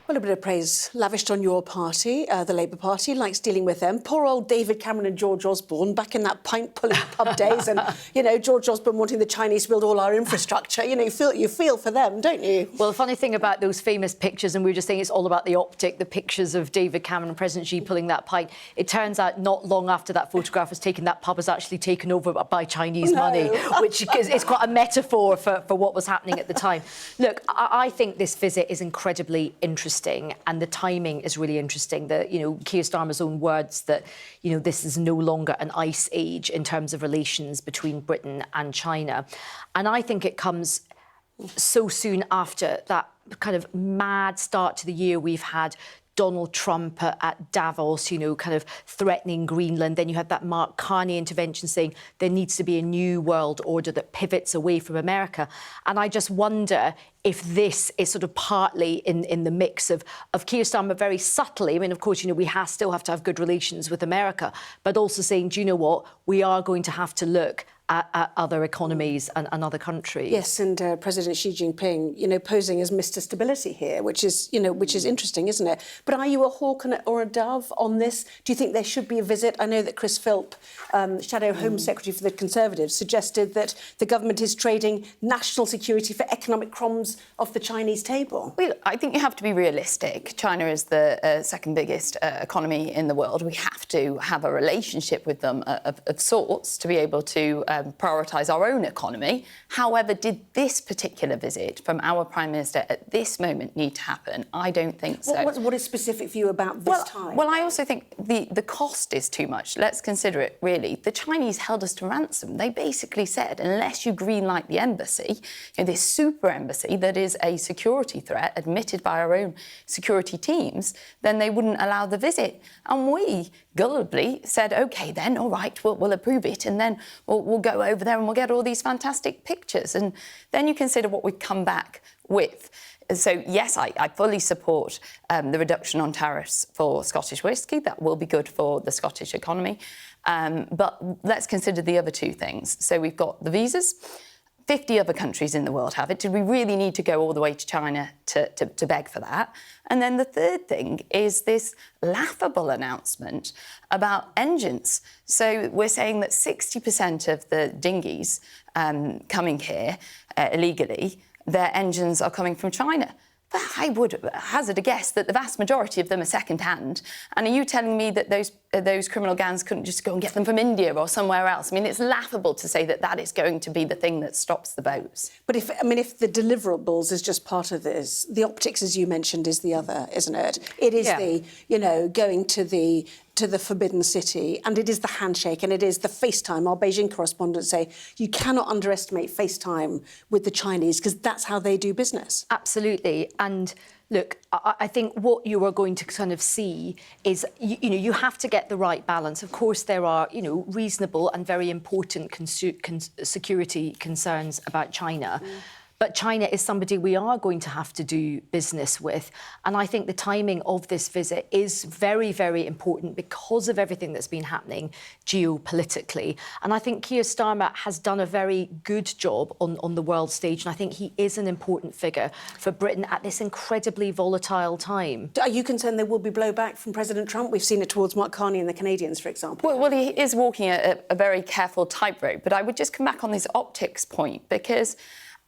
Well, a bit of praise lavished on your party, the Labour Party, likes dealing with them. Poor old David Cameron and George Osborne back in that pint-pulling pub days and, George Osborne wanting the Chinese to build all our infrastructure. You feel for them, don't you? Well, the funny thing about those famous pictures, and we were just saying it's all about the optic, the pictures of David Cameron and President Xi pulling that pint, it turns out not long after that photograph was taken, that pub was actually taken over by Chinese money, which is quite a metaphor for what was happening at the time. Look, I think this visit is incredibly interesting. And the timing is really interesting. Keir Starmer's own words that, this is no longer an ice age in terms of relations between Britain and China. And I think it comes so soon after that kind of mad start to the year we've had. Donald Trump at Davos, kind of threatening Greenland. Then you had that Mark Carney intervention saying there needs to be a new world order that pivots away from America. And I just wonder if this is sort of partly in the mix of Keir Starmer very subtly. I mean, of course, we still have to have good relations with America, but also saying, do you know what? We are going to have to look at other economies and other countries. Yes, and President Xi Jinping, posing as Mr. Stability here, which is interesting, isn't it? But are you a hawk or a dove on this? Do you think there should be a visit? I know that Chris Philp, Shadow Home Secretary for the Conservatives, suggested that the government is trading national security for economic crumbs off the Chinese table. Well, I think you have to be realistic. China is the second biggest economy in the world. We have to have a relationship with them of sorts to be able to prioritise our own economy. However, did this particular visit from our Prime Minister at this moment need to happen? I don't think so. What is specific for you about this time? Well, I also think the cost is too much. Let's consider it, really. The Chinese held us to ransom. They basically said, unless you greenlight the embassy, this super embassy that is a security threat admitted by our own security teams, then they wouldn't allow the visit. And we gullibly said, OK, then, all right, we'll approve it, and then we'll go over there and we'll get all these fantastic pictures. And then you consider what we've come back with. So, yes, I fully support the reduction on tariffs for Scottish whisky. That will be good for the Scottish economy. But let's consider the other two things. So we've got the visas. 50 other countries in the world have it. Did we really need to go all the way to China to beg for that? And then the third thing is this laughable announcement about engines. So we're saying that 60% of the dinghies coming here illegally, their engines are coming from China. But I would hazard a guess that the vast majority of them are second-hand. And are you telling me that those criminal gangs couldn't just go and get them from India or somewhere else? I mean, it's laughable to say that that is going to be the thing that stops the boats. But if the deliverables is just part of this, the optics, as you mentioned, is the other, isn't it? It is going to the Forbidden City, and it is the handshake, and it is the FaceTime. Our Beijing correspondents say you cannot underestimate FaceTime with the Chinese because that's how they do business. Absolutely. And look, I think what you are going to kind of see is, you have to get the right balance. Of course, there are, reasonable and very important security concerns about China. But China is somebody we are going to have to do business with. And I think the timing of this visit is very, very important because of everything that's been happening geopolitically. And I think Keir Starmer has done a very good job on the world stage. And I think he is an important figure for Britain at this incredibly volatile time. Are you concerned there will be blowback from President Trump? We've seen it towards Mark Carney and the Canadians, for example. Well, he is walking a very careful tightrope. But I would just come back on this optics point because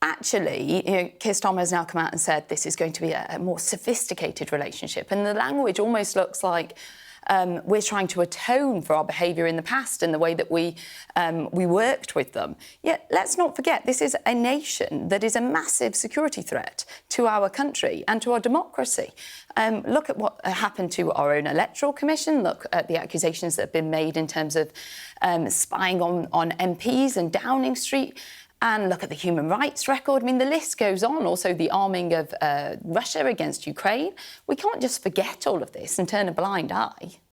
actually, Keir Starmer has now come out and said this is going to be a more sophisticated relationship. And the language almost looks like we're trying to atone for our behaviour in the past and the way that we worked with them. Yet, let's not forget, this is a nation that is a massive security threat to our country and to our democracy. Look at what happened to our own electoral commission. Look at the accusations that have been made in terms of spying on MPs and Downing Street. And look at the human rights record. I mean, the list goes on. Also, the arming of Russia against Ukraine. We can't just forget all of this and turn a blind eye.